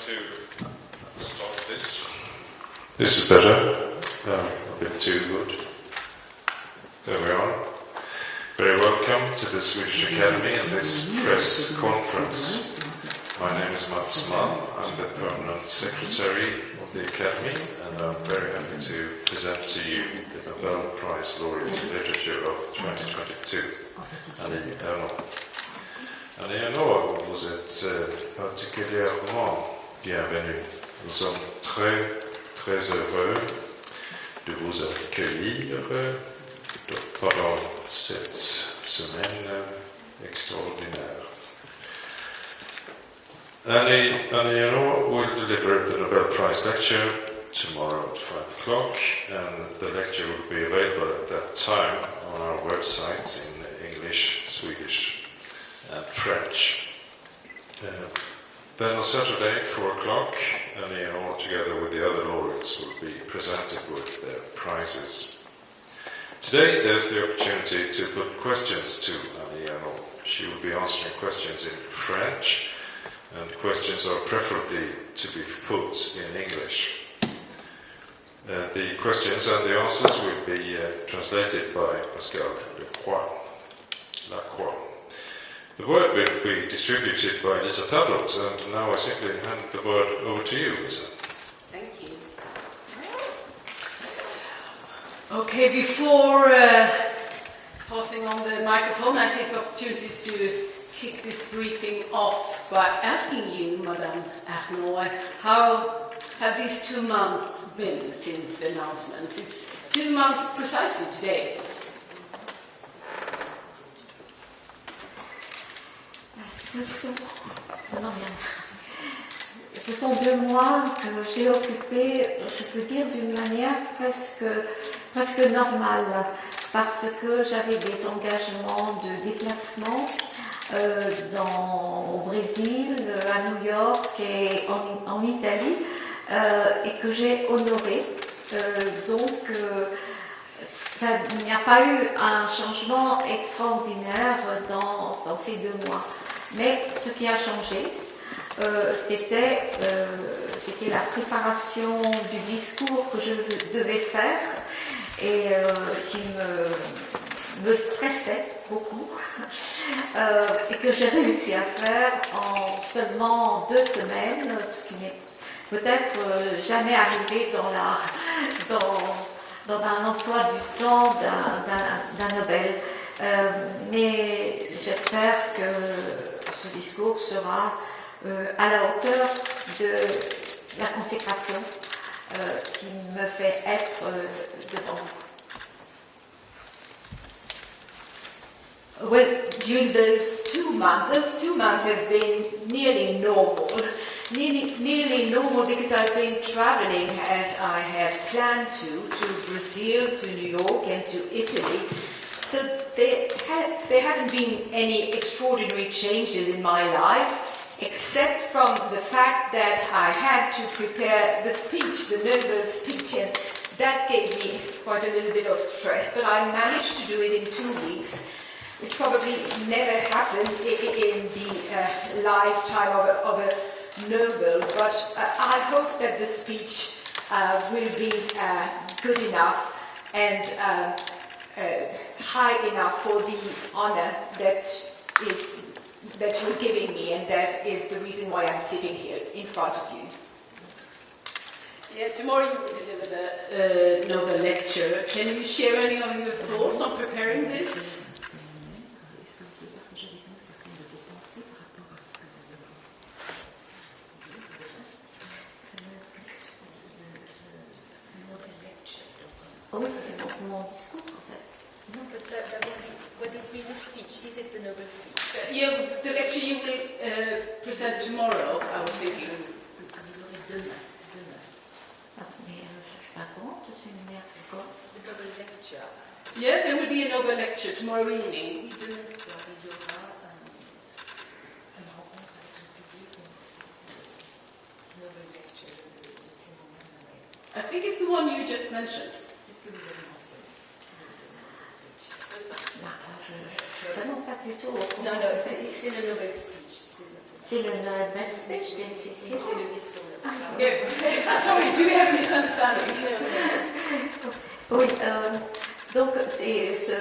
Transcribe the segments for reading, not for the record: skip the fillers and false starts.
to start this. This is better. A bit too good. There we are. Very welcome to the Swedish Academy and this press conference. My name is Mats Mann. I'm the permanent secretary of the Academy, and I'm very happy to present to you the Nobel Prize Laureate in Literature of 2022, Annie Ernaux. Annie Ernaux, vous êtes particulièrement bienvenue. Nous sommes très, très heureux de vous accueillir pendant cette semaine extraordinaire. Annie Ernaux will deliver the Nobel Prize lecture tomorrow at 5 o'clock, and the lecture will be available at that time on our website in English, Swedish and French. Then on Saturday, 4 o'clock, Annie Ernaux, together with the other laureates, will be presented with their prizes. Today, there's the opportunity to put questions to Annie Ernaux. She will be answering questions in French, and questions are preferably to be put in English. The questions and the answers will be translated by Pascal Lacroix. The word will be distributed by Lisa Talbot, and now I simply hand the word over to you, Lisa. Thank you. Okay, before passing on the microphone, I take the opportunity to kick this briefing off by asking you, Madame Ernaux, how have these 2 months been since the announcements? It's 2 months precisely today. Ce sont 2 mois que j'ai occupé, je peux dire, d'une manière presque normale, parce que j'avais des engagements de déplacement au Brésil, à New York et en Italie, et que j'ai honoré. Donc, il n'y a pas eu un changement extraordinaire dans ces 2 mois. Mais ce qui a changé, c'était la préparation du discours que je devais faire et qui me stressait beaucoup et que j'ai réussi à faire en seulement 2 semaines, ce qui n'est peut-être jamais arrivé dans un emploi du temps d'un Nobel. Mais j'espère que ce discours sera à la hauteur de la consécration qui me fait être devant vous. Well, during those 2 months have been nearly normal. Nearly normal because I've been traveling as I had planned to Brazil, to New York and to Italy. So there haven't been any extraordinary changes in my life, except from the fact that I had to prepare the speech, the Nobel speech, and that gave me quite a little bit of stress, but I managed to do it in 2 weeks, which probably never happened in the lifetime of a Nobel, but I hope that the speech will be good enough and high enough for the honor that you're giving me, and that is the reason why I'm sitting here in front of you. Yeah, tomorrow you will deliver the Nobel lecture. Can you share any of your thoughts on preparing this? Oui, c'est pour mon discours en fait. No, but that would it be the speech? Is it the Nobel speech? Yeah, the lecture you will present tomorrow, I was thinking. Vous aurez demain. Ah, mais je ne suis pas courante, c'est une merde, c'est quoi? The Nobel lecture. Yeah, there will be a Nobel lecture tomorrow evening. Oui, demain soir, il y aura une rencontre avec le public, une Nobel lecture de cérémonie Nobel. I think it's the one you just mentioned. C'est ce que vous avez mentionné. Non, je ne suis vraiment pas du tout au courant. Non, c'est le Nobel speech. C'est le Nobel speech, C'est le discours. Ah. Good. Sorry, do we have a misunderstanding? Oui, donc ce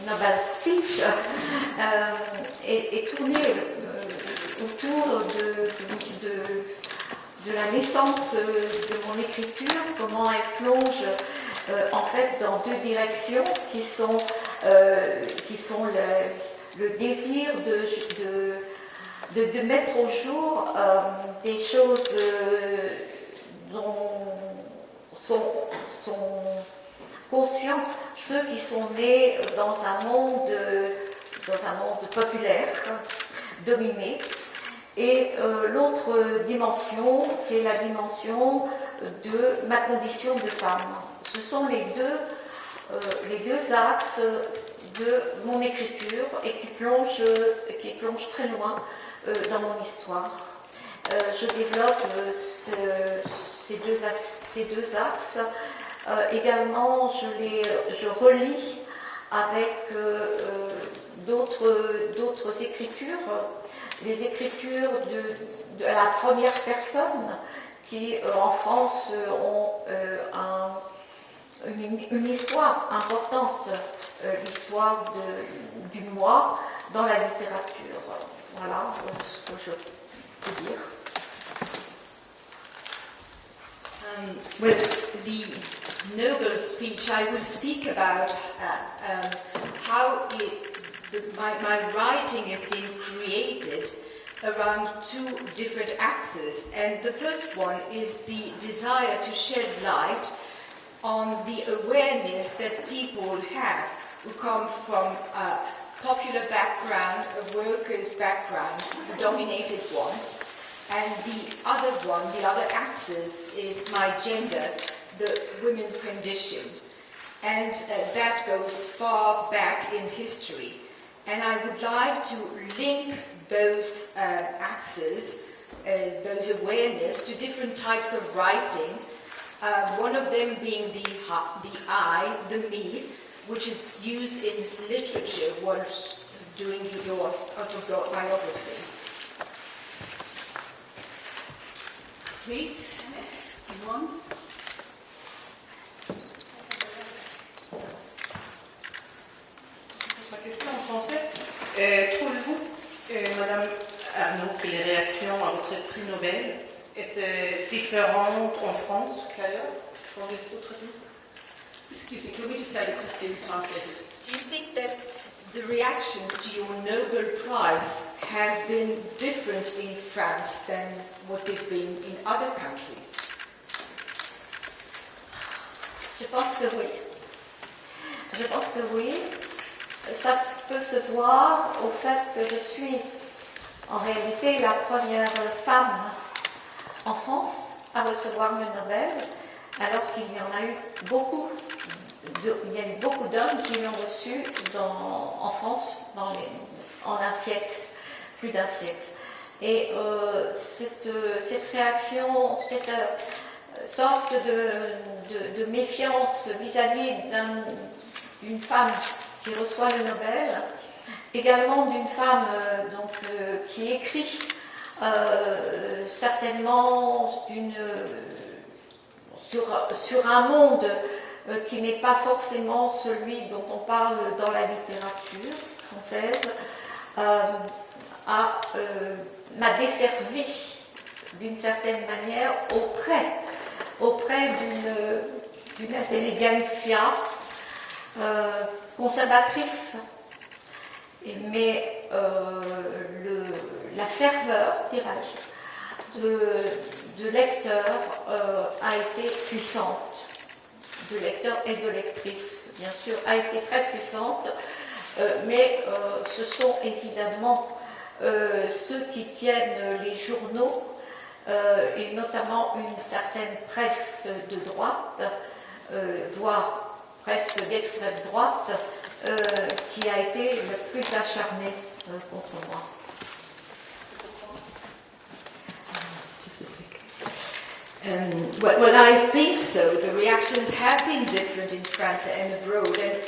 Nobel speech est tourné autour de la naissance de mon écriture, comment elle plonge en fait dans deux directions qui sont le désir de mettre au jour des choses dont sont conscients ceux qui sont nés dans un monde populaire, dominé. Et l'autre dimension, c'est la dimension de ma condition de femme. Ce sont les deux axes de mon écriture et qui plongent très loin dans mon histoire. Je développe ces deux axes. Également, je relis avec d'autres écritures, les écritures de la première personne qui, en France, ont une histoire importante, l'histoire du moi dans la littérature. Voilà ce que je peux dire. With the Nobel speech, I will speak about how my writing has been created around two different axes. And the first one is the desire to shed light on the awareness that people have who come from a popular background, a workers' background, the dominated ones. And the other axis is my gender, the women's condition. And that goes far back in history. And I would like to link those axes, those awareness, to different types of writing. One of them being the I, the me, which is used in literature once doing your autobiography. Please, one. Ma question en français. Trouvez-vous, Madame Arnaud, que les réactions à votre prix Nobel étaient différentes en France qu'ailleurs, dans les autres pays? Excuse me, can we just say it just in translated? Do you think that the reactions to your Nobel Prize have been different in France than what they've been in other countries? Je pense que oui. Je pense que oui. Ça peut se voir au fait que je suis en réalité la première femme en France à recevoir le Nobel, alors qu'il y en a eu beaucoup. Il y a eu beaucoup d'hommes qui l'ont reçu en France en un siècle, plus d'un siècle. Et cette réaction, cette sorte de méfiance vis-à-vis d'une femme qui reçoit le Nobel, également d'une femme qui écrit certainement sur un monde qui n'est pas forcément celui dont on parle dans la littérature française, m'a desservi d'une certaine manière auprès d'une intelligentsia conservatrice. Mais la ferveur, dirais-je, de lecteurs a été puissante. De lecteurs et de lectrices, bien sûr, a été très puissante, mais ce sont évidemment ceux qui tiennent les journaux, et notamment une certaine presse de droite, voire presque d'extrême droite, qui a été le plus acharnée contre moi. Well, I think so. The reactions have been different in France and abroad, and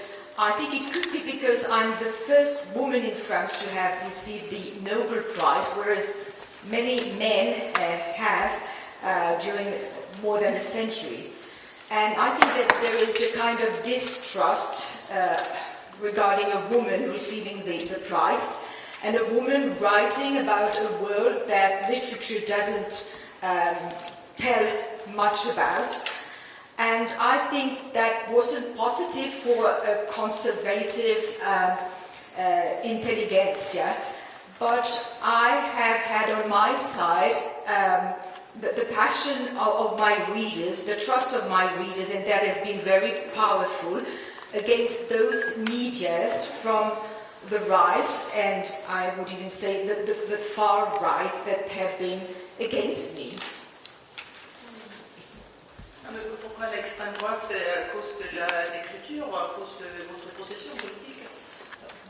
I think it could be because I'm the first woman in France to have received the Nobel Prize, whereas many men have during more than a century. And I think that there is a kind of distrust regarding a woman receiving the prize, and a woman writing about a world that literature doesn't tell much about. And I think that wasn't positive for a conservative intelligentsia, but I have had on my side the passion of my readers, the trust of my readers, and that has been very powerful against those medias from the right, and I would even say the far right, that have been against me. Pourquoi l'extrême droite? C'est à cause de l'écriture ou à cause de votre position politique?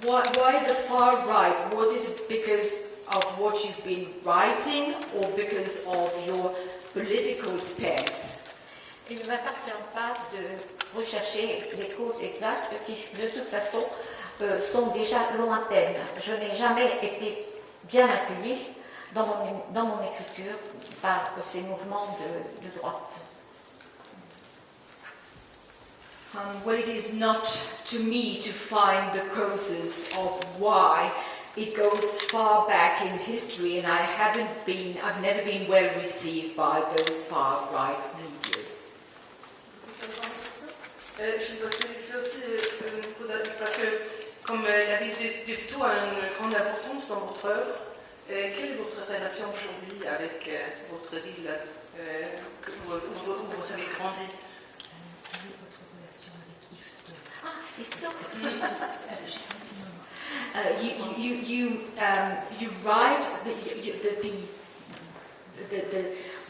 Why the far right? Was it because of what you've been writing or because of your political stance? Il ne m'appartient pas de rechercher les causes exactes qui, de toute façon, sont déjà lointaines. Je n'ai jamais été bien accueillie dans mon écriture par ces mouvements de droite. Well, it is not to me to find the causes of why. It goes far back in history, and I've never been well received by those far right medias. Je aussi parce que comme la vie du tout a une grande importance dans votre œuvre, quelle est votre relation aujourd'hui avec votre ville où vous avez grandi? You write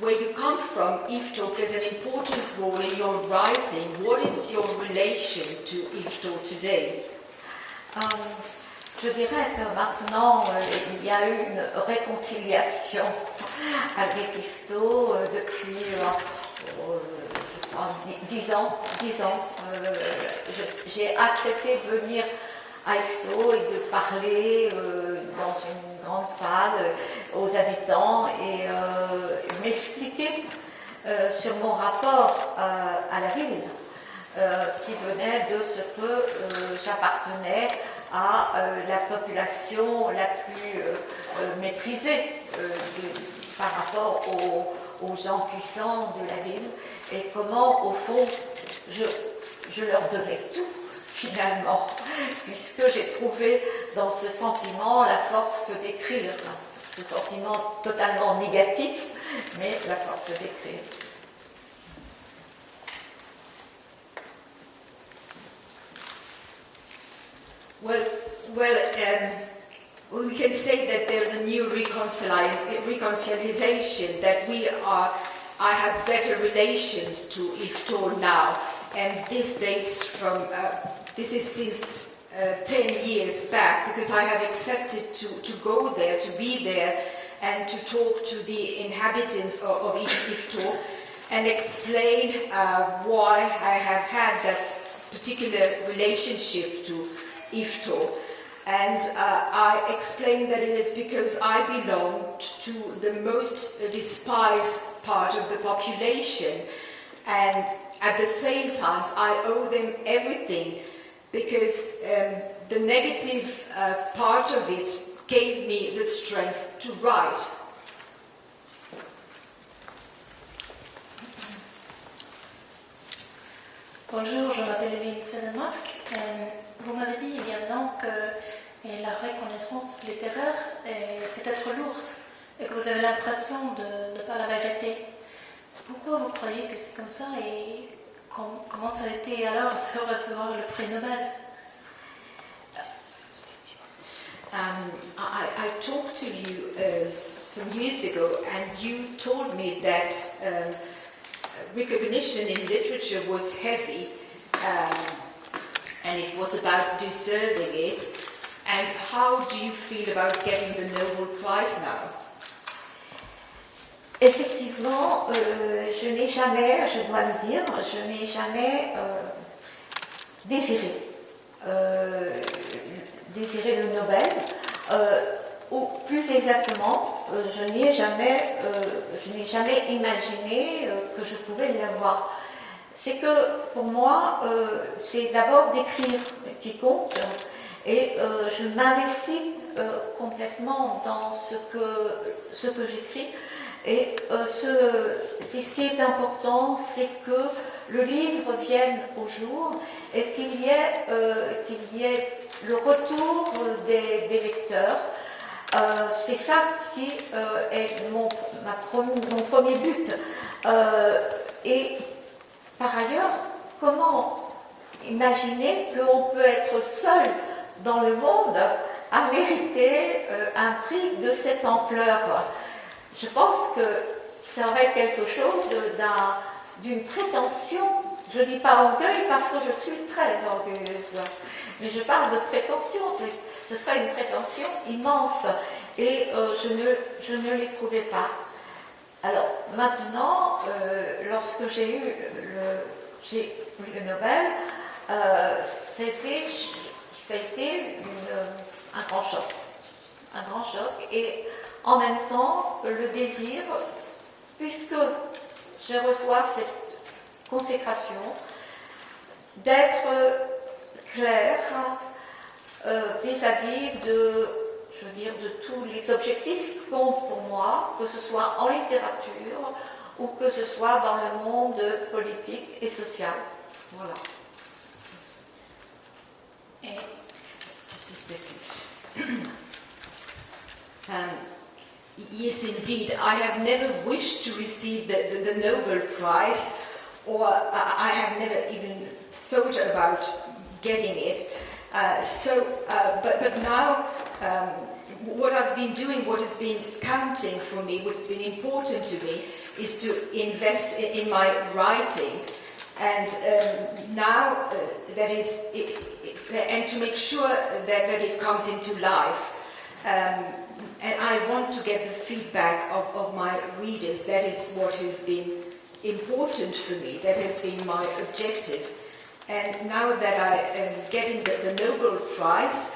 where you come from. IFTO plays an important role in your writing. What is your relation to IFTO today? Je dirais que maintenant il y a eu une réconciliation avec IFTO depuis 10 ans. J'ai accepté de venir à IFTO et de parler dans une grande salle aux habitants et m'expliquer sur mon rapport à la ville, qui venait de ce que j'appartenais à la population la plus méprisée par rapport aux gens puissants de la ville, et comment, au fond, je leur devais tout, finalement, puisque j'ai trouvé dans ce sentiment la force d'écrire, ce sentiment totalement négatif, mais la force d'écrire. Well, we can say that there's a new reconciliation, that I have better relations to IFTO now, and this dates from, this is since 10 years back, because I have accepted to go there, to be there, and to talk to the inhabitants of IFTO, and explain why I have had that particular relationship to IFTO. And I explained that it is because I belong to the most despised part of the population, and at the same time I owe them everything, because the negative part of it gave me the strength to write. Bonjour, je m'appelle Eline Sedemark. Vous m'avez dit il y a un an que la reconnaissance littéraire est peut-être lourde et que vous avez l'impression de ne pas la mériter. Pourquoi vous croyez que c'est comme ça, et comment ça a été alors de recevoir le prix Nobel? I talked to you some years ago, and you told me that recognition in literature was heavy, and it was about deserving it. And how do you feel about getting the Nobel Prize now? Effectivement, je n'ai jamais, je dois le dire, je n'ai jamais désiré désiré le Nobel, ou plus exactement, je n'ai jamais imaginé que je pouvais l'avoir. C'est que pour moi, c'est d'abord d'écrire qui compte, et je m'investis complètement dans ce que j'écris. Et ce qui est important, c'est que le livre vienne au jour et qu'il y ait le retour des lecteurs. C'est ça qui est mon premier but. Et par ailleurs, comment imaginer qu'on peut être seul dans le monde à mériter un prix de cette ampleur? Je pense que ça aurait quelque chose d'une prétention. Je ne dis pas orgueil parce que je suis très orgueilleuse, mais je parle de prétention. Ce serait une prétention immense et je ne l'éprouvais pas. Alors maintenant, lorsque j'ai eu le Nobel, ça a été un grand choc. Un grand choc et en même temps le désir, puisque je reçois cette consécration, d'être claire vis-à-vis de tous les objectifs qui comptent pour moi, que ce soit en littérature ou que ce soit dans le monde politique et social. Voilà. Et just a second. Yes, indeed. I have never wished to receive the Nobel Prize, or I have never even thought about getting it. But now, what I've been doing, what has been counting for me, what's been important to me, is to invest in my writing, and now that is, and to make sure that it comes into life. And I want to get the feedback of my readers. That is what has been important for me. That has been my objective. And now that I am getting the Nobel Prize,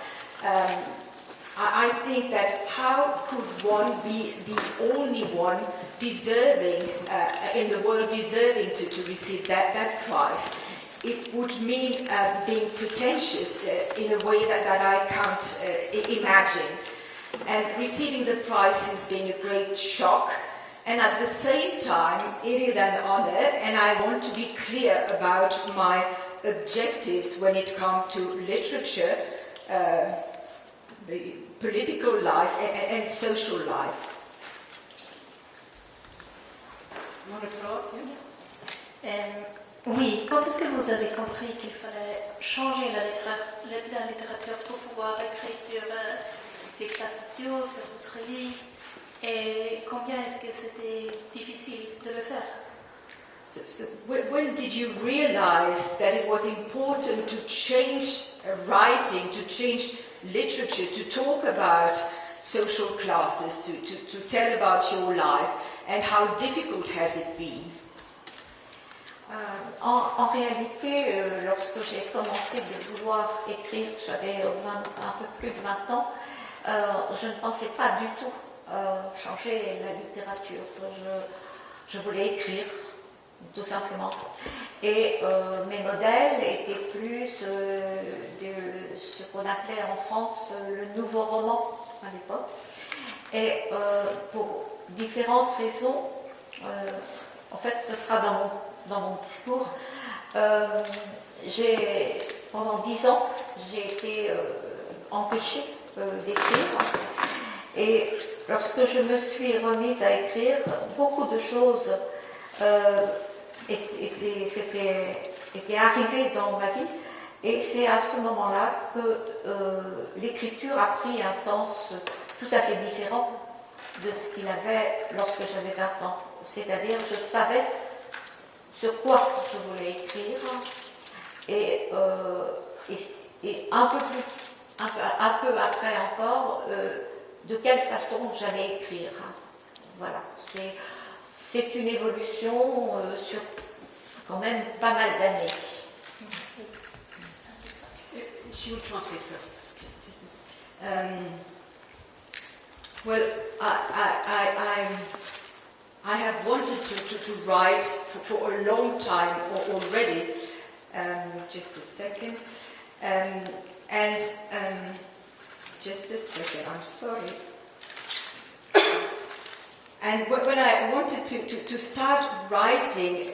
I think that how could one be the only one deserving, in the world deserving to receive that prize? It would mean being pretentious in a way that I can't imagine. And receiving the prize has been a great shock, and at the same time it is an honor, and I want to be clear about my objectives when it comes to literature, the political life and social life. You want to follow up? Oui, quand est-ce que vous avez compris qu'il fallait changer la littérature pour pouvoir écrire sur ces cas sociaux, sur votre vie, et combien est-ce que c'était difficile de le faire? So when did you realize that it was important to change writing, to change literature, to talk about social classes, to tell about your life, and how difficult has it been? En réalité, lorsque j'ai commencé de vouloir écrire, j'avais un peu plus de 20 ans, je ne pensais pas du tout changer la littérature. Je voulais écrire, tout simplement. Et mes modèles étaient plus de ce qu'on appelait en France le nouveau roman à l'époque. Et pour différentes raisons, en fait ce sera dans mon discours, pendant 10 ans, j'ai été empêchée d'écrire. Et lorsque je me suis remise à écrire, beaucoup de choses étaient arrivées dans ma vie. Et c'est à ce moment-là que l'écriture a pris un sens tout à fait différent de ce qu'il avait lorsque j'avais 20 ans. C'est-à-dire, je savais sur quoi je voulais écrire et un peu après encore, de quelle façon j'allais écrire. Voilà, c'est une évolution sur quand même pas mal d'années. she will translate first. Well, I have wanted to write for a long time already. Just a second. Just a second, I'm sorry. And when I wanted to start writing,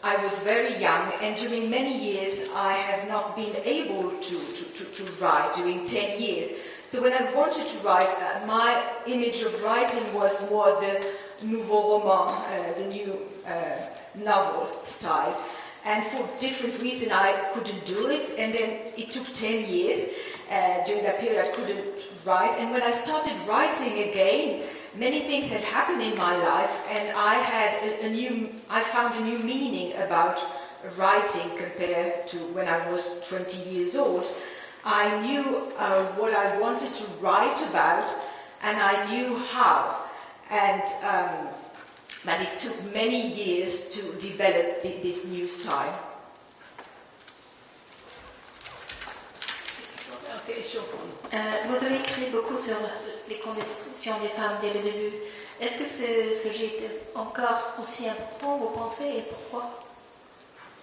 I was very young, and during many years I have not been able to write, during 10 years. So when I wanted to write, my image of writing was more the nouveau roman, the new novel style. And for different reasons I couldn't do it, and then it took 10 years. During that period I couldn't write, and when I started writing again, many things had happened in my life, and I found a new meaning about writing compared to when I was 20 years old. I knew what I wanted to write about, and I knew how. But it took many years to develop this new style. Vous avez écrit beaucoup sur les conditions des femmes dès le début. Est-ce que ce sujet était encore aussi important, vous pensez, et pourquoi?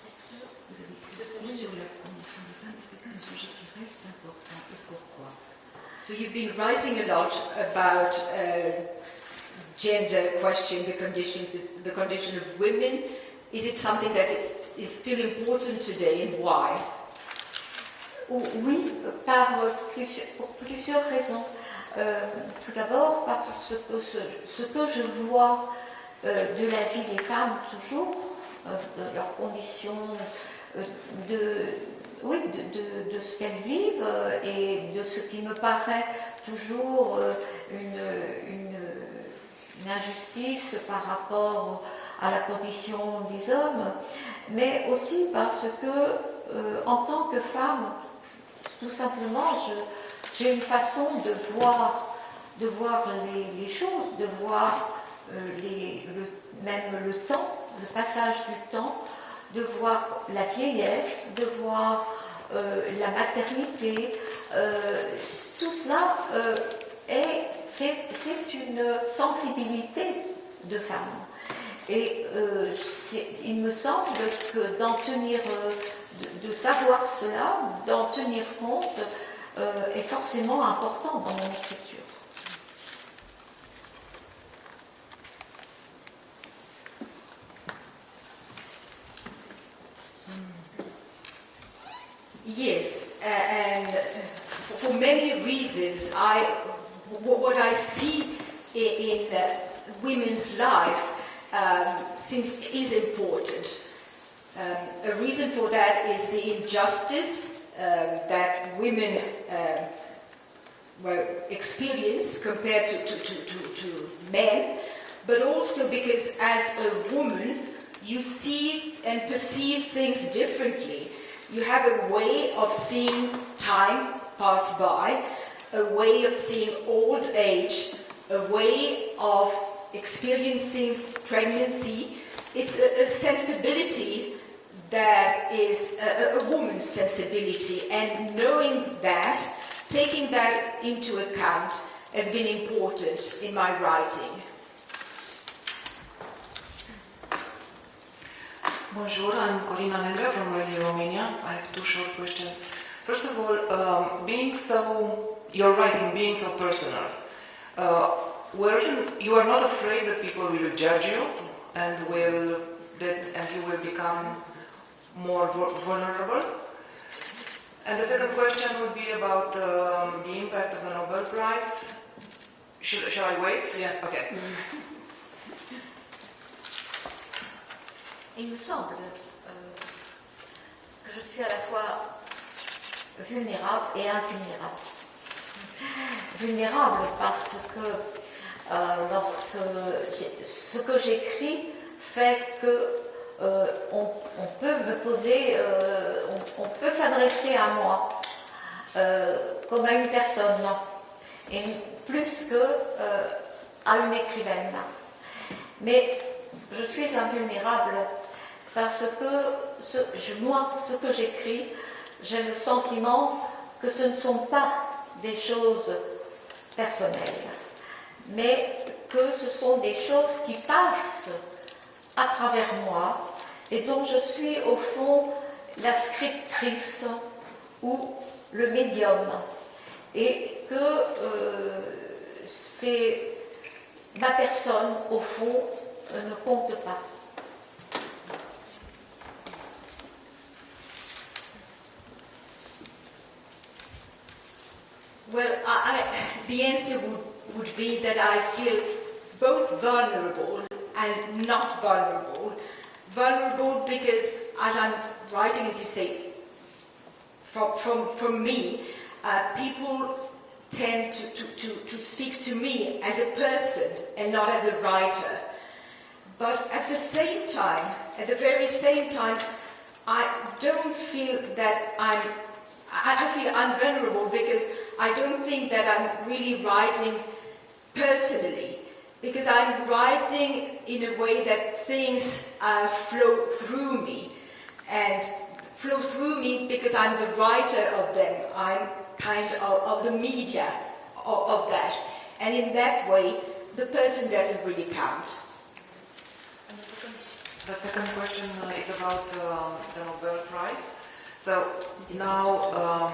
Est-ce que vous avez écrit sur la condition des femmes? Est-ce que c'est un sujet qui reste important, et pourquoi? So you've been writing a lot about gender question, the condition of women. Is it something that is still important today, and why? Oui, pour plusieurs raisons. Tout d'abord, parce que ce que je vois de la vie des femmes toujours, de leurs conditions, de ce qu'elles vivent et de ce qui me paraît toujours une injustice par rapport à la condition des hommes, mais aussi parce que en tant que femme, tout simplement, j'ai une façon de voir les choses, de voir même le temps, le passage du temps, de voir la vieillesse, de voir la maternité. Tout cela c'est une sensibilité de femme. Et il me semble que de savoir cela, d'en tenir compte, est forcément important dans mon écriture. Yes, and for many reasons, what I see in women's life is important. A reason for that is the injustice that women experience compared to men, but also because as a woman you see and perceive things differently. You have a way of seeing time pass by, a way of seeing old age, a way of experiencing pregnancy. It's a sensibility that is a woman's sensibility, and knowing that, taking that into account has been important in my writing. Bonjour, I'm Corina Negra from Radio Romania. I have two short questions. First of all, your writing being so personal, you are not afraid that people will judge you and you will become more vulnerable? And the second question would be about the impact of the Nobel Prize. Shall I wait? Yeah. Okay. Il me semble que je suis à la fois vulnérable et invulnérable. Vulnérable parce que ce que j'écris fait que on peut me poser, on peut s'adresser à moi comme à une personne, et plus que à une écrivaine. Mais je suis invulnérable parce que ce que j'écris, j'ai le sentiment que ce ne sont pas des choses personnelles, mais que ce sont des choses qui passent à travers moi et dont je suis au fond la scriptrice ou le médium, et que c'est ma personne au fond ne compte pas. Well, the answer would be that I feel both vulnerable and not vulnerable. Vulnerable because, as I'm writing, as you say, from me, people tend to speak to me as a person and not as a writer. But at the same time, at the very same time, I don't feel that I feel unvulnerable because I don't think that I'm really writing personally, because I'm writing in a way that things flow through me, and flow through me because I'm the writer of them. I'm kind of the media of that, and in that way, the person doesn't really count. The second question is about the Nobel Prize. So now,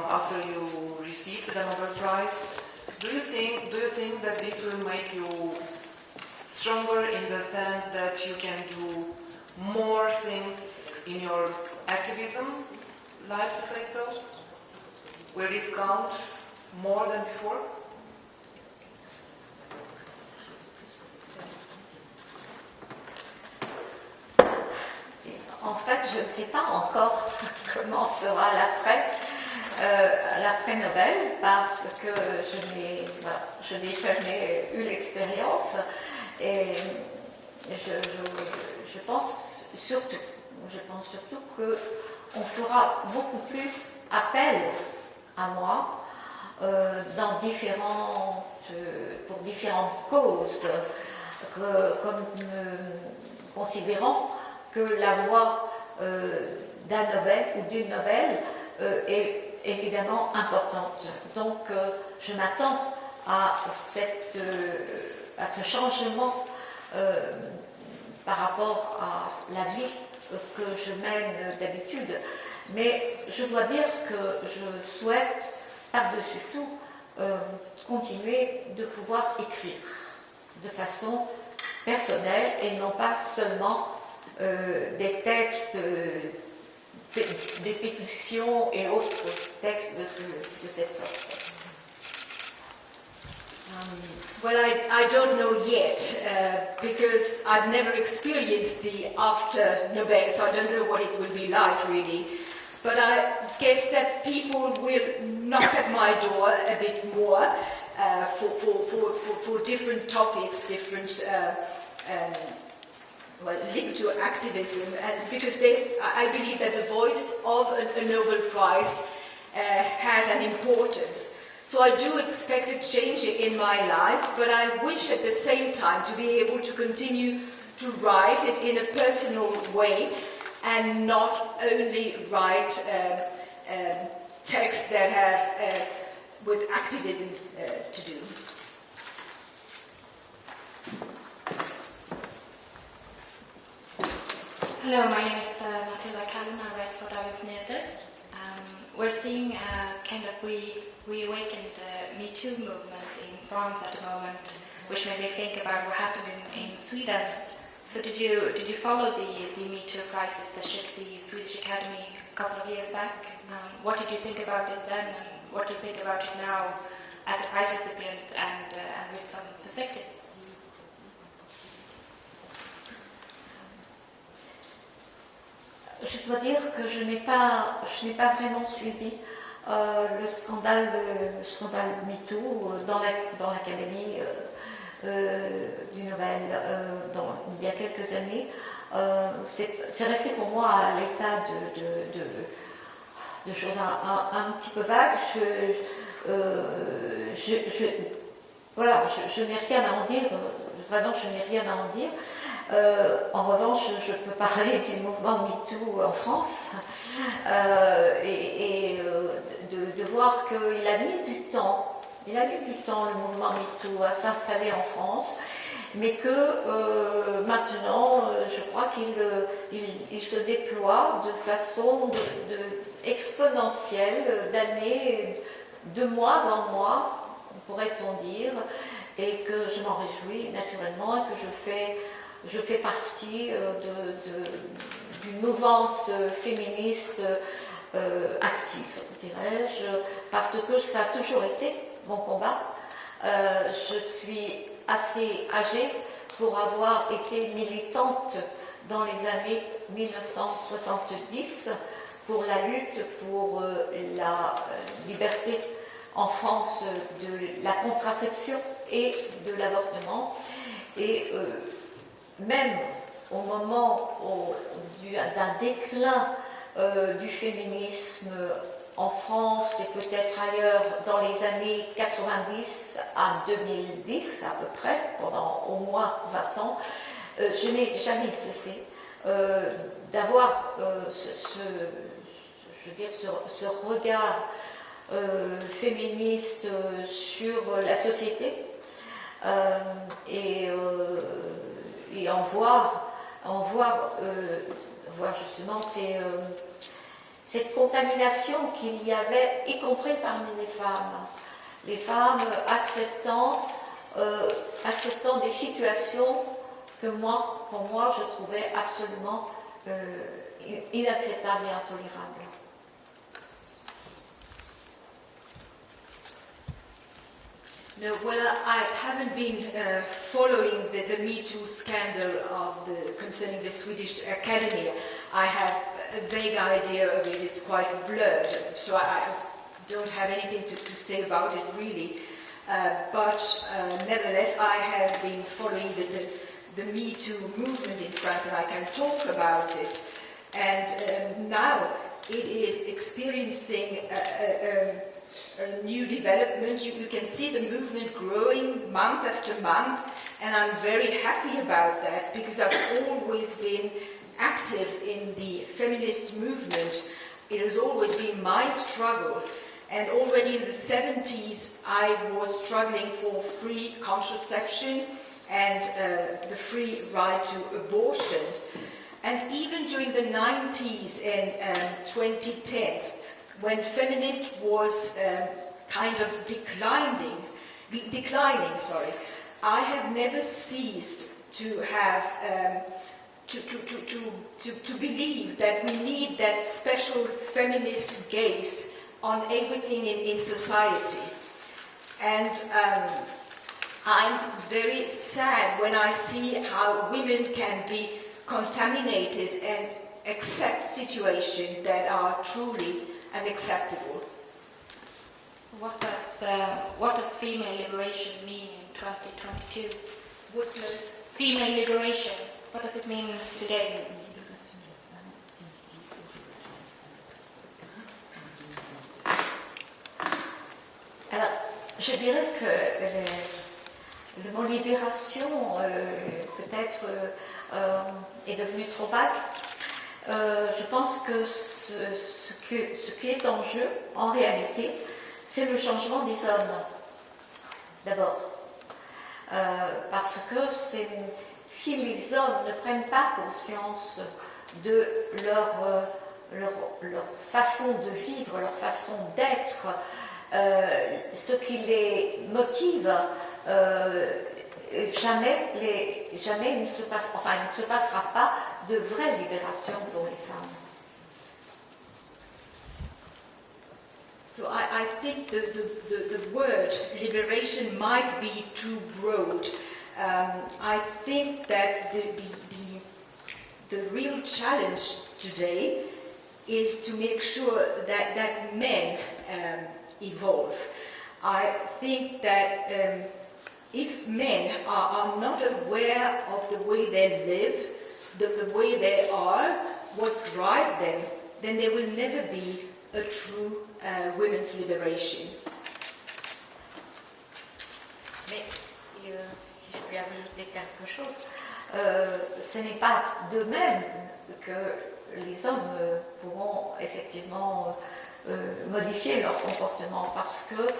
after you received the Nobel Prize, do you think that this will make you stronger in the sense that you can do more things in your activism life, to say so? Will this count more than before? En fait, je ne sais pas encore comment sera l'après Nobel, parce que je n'ai jamais eu l'expérience, et je pense surtout qu'on fera beaucoup plus appel à moi pour différentes causes, considérant que la voix d'un Nobel ou d'une Nobel est évidemment importante. Donc je m'attends à ce changement par rapport à la vie que je mène d'habitude. Mais je dois dire que je souhaite par-dessus tout continuer de pouvoir écrire de façon personnelle et non pas seulement des textes, des pétitions et autres textes de cette sorte. Well, I don't know yet, because I've never experienced the after Nobel, so I don't know what it will be like really. But I guess that people will knock at my door a bit more for different topics, different linked to activism, and because I believe that the voice of a Nobel Prize has an importance. So I do expect a change in my life, but I wish at the same time to be able to continue to write it in a personal way and not only write texts that have with activism to do. Hello, my name is Matilda Callan. I write for Dagens Nyheter. We're seeing a kind of reawakened Me Too movement in France at the moment, which made me think about what happened in Sweden. So did you follow the Me Too crisis that shook the Swedish Academy a couple of years back? What did you think about it then, and what do you think about it now as a prize recipient and with some perspective? Je dois dire que je n'ai pas vraiment suivi le scandale MeToo dans l'Académie du Nobel il y a quelques années. C'est resté pour moi à l'état de choses un petit peu vagues. Je n'ai rien à en dire, vraiment je n'ai rien à en dire. En revanche, je peux parler du mouvement MeToo en France et de voir qu'il a mis du temps. Il a mis du temps, le mouvement MeToo, à s'installer en France, mais que maintenant, je crois qu'il se déploie de façon exponentielle, d'année, de mois en mois, pourrait-on dire, et que je m'en réjouis naturellement, et que je fais partie d'une mouvance féministe active, dirais-je, parce que ça a toujours été mon combat. Je suis assez âgée pour avoir été militante dans les années 1970 pour la lutte pour la liberté en France de la contraception et de l'avortement. Et même au moment d'un déclin du féminisme en France et peut-être ailleurs dans les années 90 à 2010 à peu près, pendant au moins 20 ans, je n'ai jamais cessé d'avoir ce regard féministe sur la société et en voir justement cette contamination qu'il y avait, y compris parmi les femmes acceptant des situations que pour moi, je trouvais absolument inacceptables et intolérables. No, well, I haven't been following the Me Too scandal concerning the Swedish Academy. I have a vague idea of it. It's quite blurred, so I don't have anything to say about it really. But nevertheless, I have been following the Me Too movement in France, and I can talk about it. And now it is experiencing a new development. You can see the movement growing month after month, and I'm very happy about that because I've always been active in the feminist movement. It has always been my struggle, and already in the 70s I was struggling for free contraception and the free right to abortion. And even during the 90s and 2010s, when feminism was kind of declining, I have never ceased to have to believe that we need that special feminist gaze on everything in society. And I'm very sad when I see how women can be contaminated and accept situations that are truly unacceptable. What does female liberation mean in 2022? What does Female liberation, what does it mean today? Alors, je dirais que le mot libération peut-être est devenu trop vague. Je pense que ce qui est en jeu, en réalité, c'est le changement des hommes, d'abord. Parce que si les hommes ne prennent pas conscience de leur façon de vivre, leur façon d'être, ce qui les motive, jamais il ne se passera pas de vraie libération pour les femmes. So I think the word liberation might be too broad. I think that the real challenge today is to make sure that men evolve. I think that if men are not aware of the way they live, the way they are, what drives them, then there will never be a true women's liberation. Mais si je puis ajouter quelque chose, ce n'est pas de même que les hommes pourront effectivement modifier leur comportement, parce que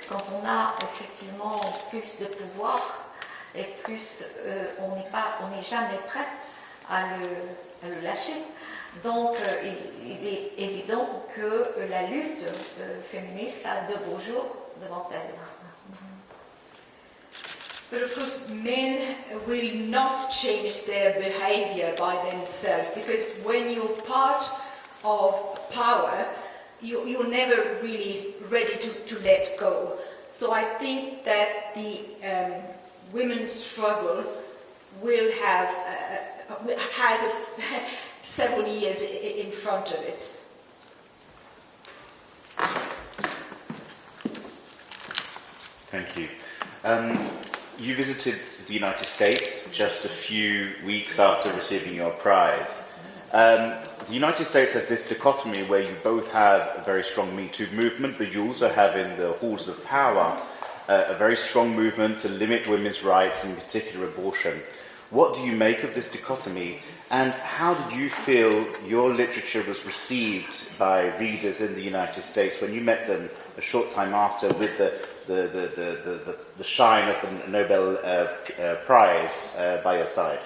quand on a effectivement plus de pouvoir et plus on n'est jamais prêt à le lâcher. Donc il est évident que la lutte féministe a de beaux jours devant elle. But of course, men will not change their behavior by themselves, because when you're part of power, you're never really ready to let go. So I think that the women's struggle will has several years in front of it. Thank you. You visited the United States just a few weeks after receiving your prize. The United States has this dichotomy where you both have a very strong Me Too movement, but you also have in the halls of power a very strong movement to limit women's rights, in particular abortion. What do you make of this dichotomy, and how did you feel your literature was received by readers in the United States when you met them a short time after with the shine of the Nobel Prize by your side?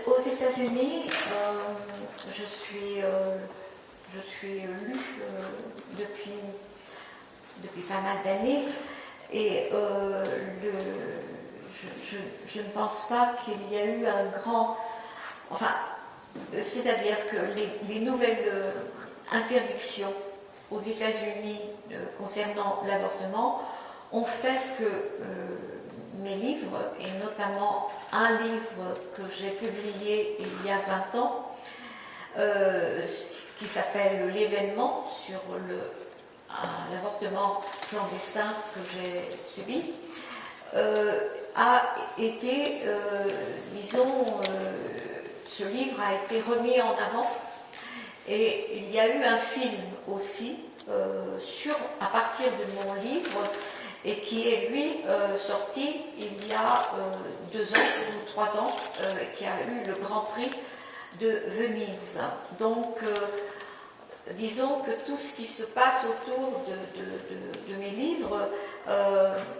Aux États-Unis, je suis lue depuis pas mal d'années, et je ne pense pas qu'il y a eu un grand... Enfin, c'est-à-dire que les nouvelles interdictions aux États-Unis concernant l'avortement ont fait que mes livres, et notamment un livre que j'ai publié il y a 20 ans, qui s'appelle L'événement, sur l'avortement clandestin que j'ai subi, a été, disons, ce livre a été remis en avant, et il y a eu un film aussi à partir de mon livre, et qui est lui sorti il y a 2 ans ou 3 ans, qui a eu le Grand Prix de Venise. Donc, disons que tout ce qui se passe autour de mes livres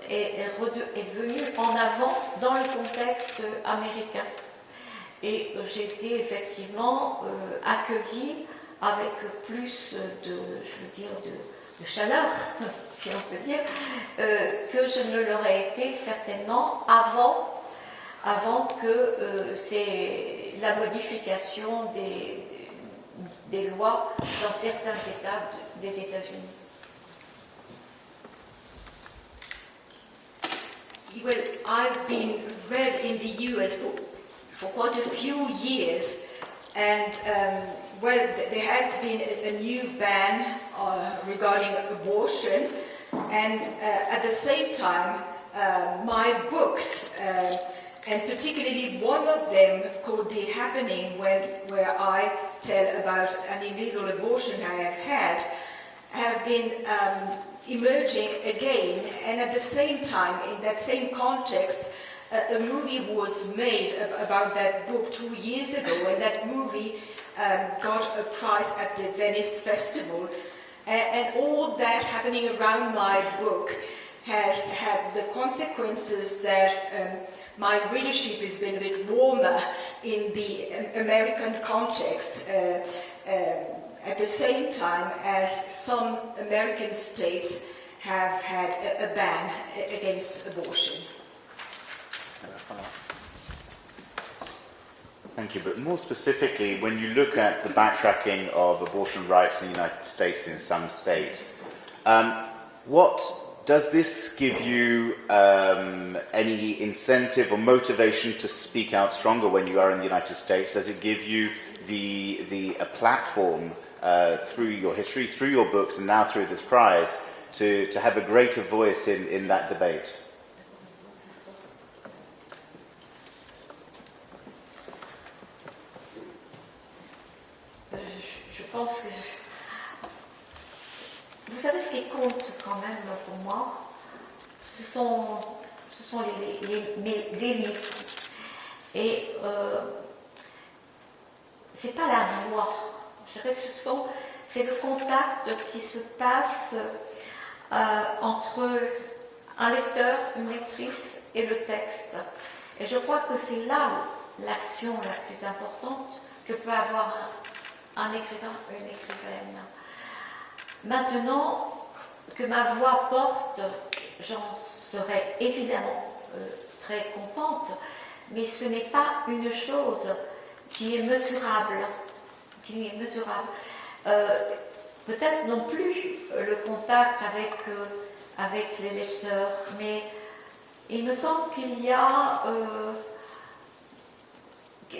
est venu en avant dans le contexte américain. Et j'ai été effectivement accueillie avec plus de chaleur, si on peut dire, que je ne l'aurais été certainement avant que la modification des lois dans certains États des États-Unis. Well, I've been read in the US for quite a few years, and there has been a new ban regarding abortion, and at the same time, my books, and particularly one of them called The Happening, where I tell about an illegal abortion I have been emerging again, and at the same time, in that same context, a movie was made about that book 2 years ago, and that movie got a prize at the Venice Festival, and all that happening around my book has had the consequences that my readership has been a bit warmer in the American context, at the same time as some American states have had a ban against abortion. Thank you. But more specifically, when you look at the backtracking of abortion rights in the United States in some states, what does this give you any incentive or motivation to speak out stronger when you are in the United States? Does it give you a platform through your history, through your books, and now through this prize to have a greater voice in that debate? Je pense que... Vous savez ce qui compte quand même pour moi, ce sont les livres. Et c'est pas la voix. Je dirais c'est le contact qui se passe entre un lecteur, une lectrice et le texte. Et je crois que c'est là l'action la plus importante que peut avoir un écrivain ou une écrivaine. Maintenant que ma voix porte, j'en serais évidemment très contente, mais ce n'est pas une chose qui est mesurable. Peut-être non plus le contact avec les lecteurs, mais il me semble qu'il y a...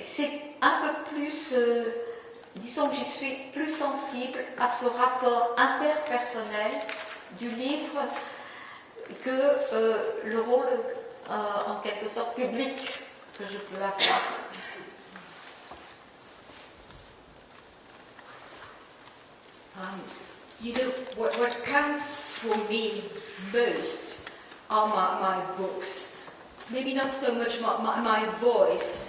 c'est un peu plus... disons que j'y suis plus sensible à ce rapport interpersonnel du livre que le rôle en quelque sorte public que je peux avoir. You know, what counts for me most are my books. Maybe not so much my voice,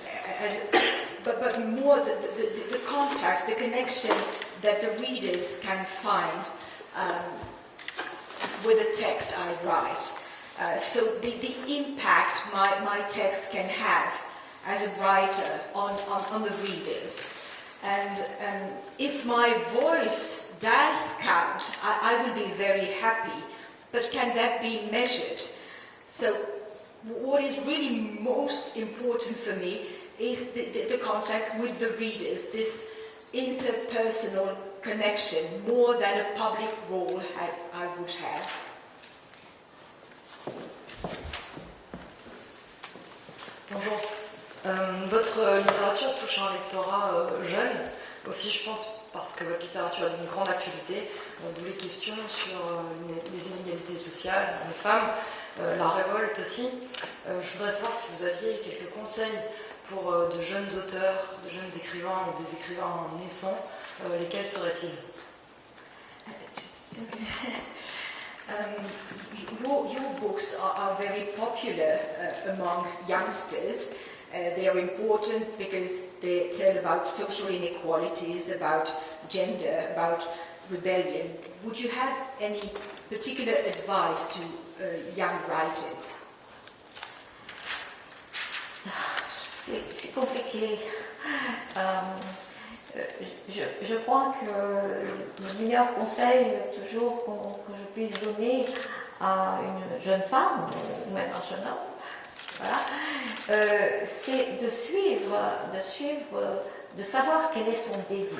but more the contact, the connection that the readers can find with the text I write. So the impact my text can have as a writer on the readers. And if my voice does count, I will be very happy. But can that be measured? So what is really most important for me is the contact with the readers, this interpersonal connection, more than a public role I would have. Bonjour. Votre littérature touche un lectorat jeune, aussi je pense parce que votre littérature a une grande actualité, d'où les questions sur les inégalités sociales, les femmes, la révolte aussi. Je voudrais savoir si vous aviez quelques conseils pour de jeunes auteurs, de jeunes écrivains ou des écrivains naissants, lesquels seraient-ils? Your books are very popular among youngsters. They are important because they tell about social inequalities, about gender, about rebellion. Would you have any particular advice to young writers? C'est compliqué. Je crois que le meilleur conseil toujours que je puisse donner à une jeune femme ou même un jeune homme, voilà, c'est de suivre, de savoir quel est son désir,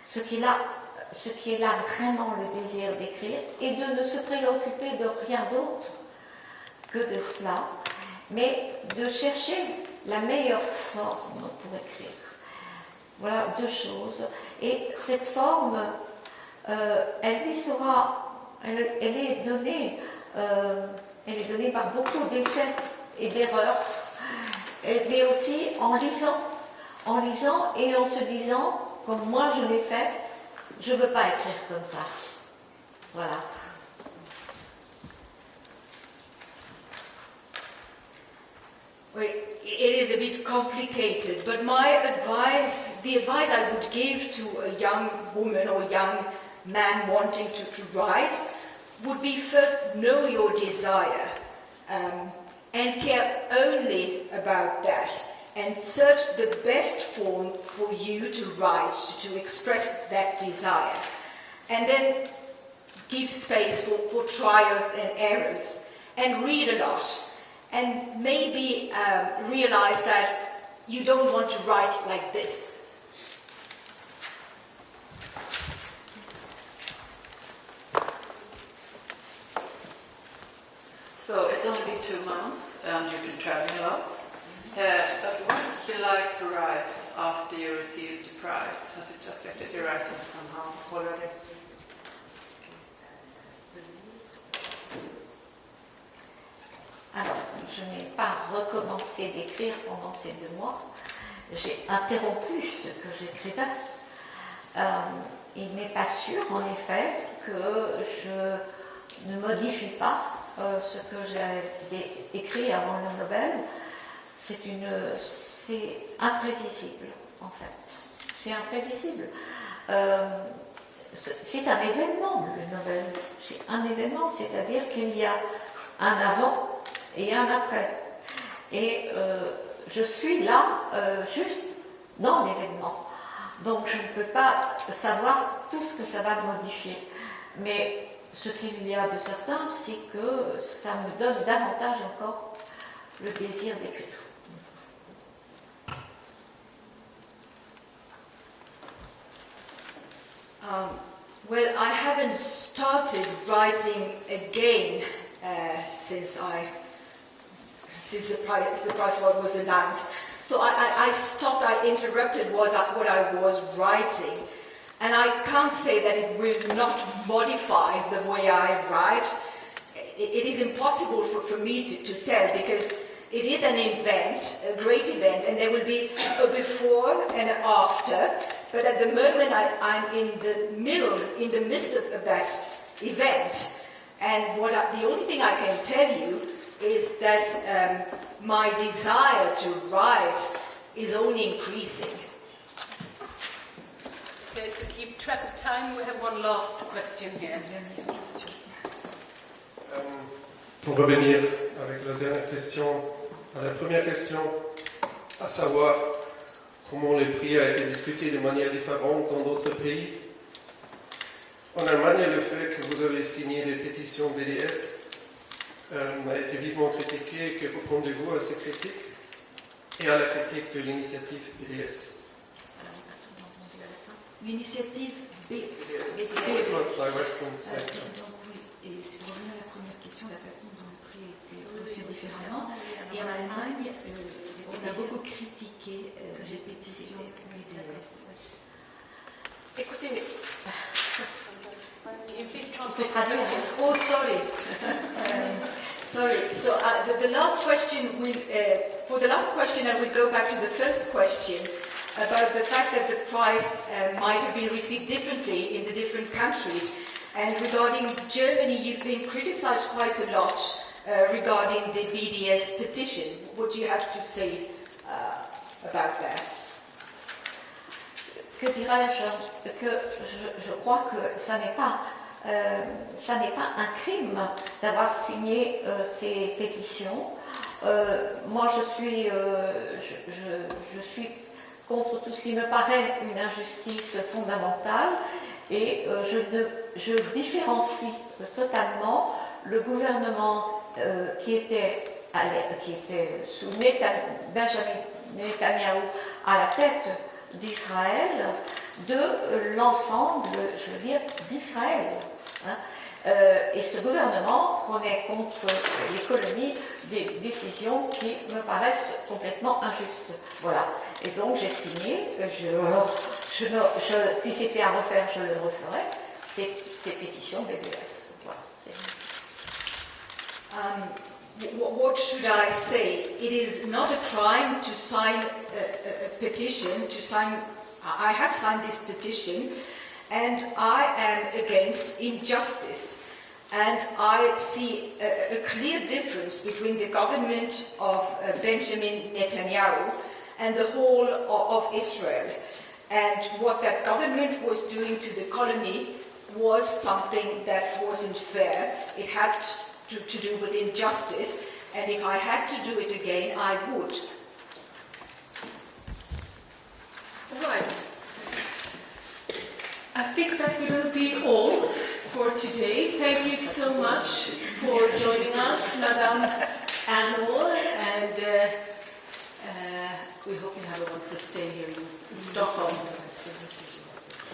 ce qui est là vraiment le désir d'écrire, et de ne se préoccuper de rien d'autre que de cela, mais de chercher la meilleure forme pour écrire. Voilà deux choses. Et cette forme, elle lui sera, elle est donnée par beaucoup d'essais et d'erreurs, mais aussi en lisant et en se disant, comme moi je l'ai fait, je ne veux pas écrire comme ça. Voilà. Well, it is a bit complicated, but the advice I would give to a young woman or young man wanting to write would be first know your desire and care only about that and search the best form for you to write, to express that desire. And then give space for trials and errors and read a lot. And maybe realize that you don't want to write like this. So it's only been 2 months and you've been traveling a lot. But what has it been like to write after you received the prize? Has it affected your writing somehow already? Alors, je n'ai pas recommencé d'écrire pendant ces 2 mois. J'ai interrompu ce que j'écrivais. Il n'est pas sûr, en effet, que je ne modifie pas ce que j'ai écrit avant le Nobel, c'est imprévisible en fait. C'est imprévisible. C'est un événement, le Nobel. C'est un événement, c'est-à-dire qu'il y a un avant et un après. Et je suis là, juste dans l'événement. Donc je ne peux pas savoir tout ce que ça va modifier. Mais ce qu'il y a de certain, c'est que ça me donne davantage encore le désir d'écrire. Well, I haven't started writing again since the prize was announced. So I stopped, I interrupted what I was writing. And I can't say that it will not modify the way I write. It is impossible for me to tell, because it is an event, a great event, and there will be a before and an after. But at the moment, I'm in the midst of that event. And the only thing I can tell you is that my desire to write is only increasing. Okay, to keep track of time, we have one last question here. Pour revenir avec la dernière question, à la première question, à savoir comment le prix a été discuté de manière différente dans d'autres pays. En Allemagne, le fait que vous avez signé les pétitions BDS a été vivement critiqué. Que répondez-vous à ces critiques et à la critique de l'initiative BDS? L'initiative BDS. Et pour revenir à la première question, la façon dont le prix a été reçu différemment. Et en Allemagne, on a beaucoup critiqué les pétitions BDS. Écoutez, Oh, sorry. Sorry. So the last question for the last question, I will go back to the first question about the fact that the prize might have been received differently in the different countries. And regarding Germany, you've been criticized quite a lot regarding the BDS petition. What do you have to say about that? Que dirais-je? Que je crois que ça n'est pas un crime d'avoir signé ces pétitions. Moi, je suis contre tout ce qui me paraît une injustice fondamentale, et je différencie totalement le gouvernement qui était sous Benjamin Netanyahu à la tête d'Israël, de l'ensemble, je veux dire, d'Israël. Et ce gouvernement prenait contre les colonies des décisions qui me paraissent complètement injustes. Voilà. Et donc j'ai signé, si c'était à refaire, je le referais, ces pétitions BDS. Voilà. What should I say? It is not a crime to sign a petition, I have signed this petition, and I am against injustice. And I see a clear difference between the government of Benjamin Netanyahu and the whole of Israel. And what that government was doing to the colony was something that wasn't fair. It had to do with injustice, and if I had to do it again, I would. Right. I think that will be all for today. Thank you so much for joining us, Madame Arnaud, and we hope you have a wonderful stay here in Stockholm.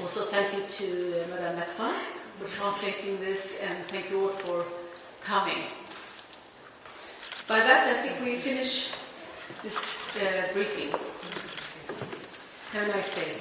Also, thank you to Madame Lacroix for translating this, and thank you all for coming. By that, I think we finish this briefing. Have a nice day.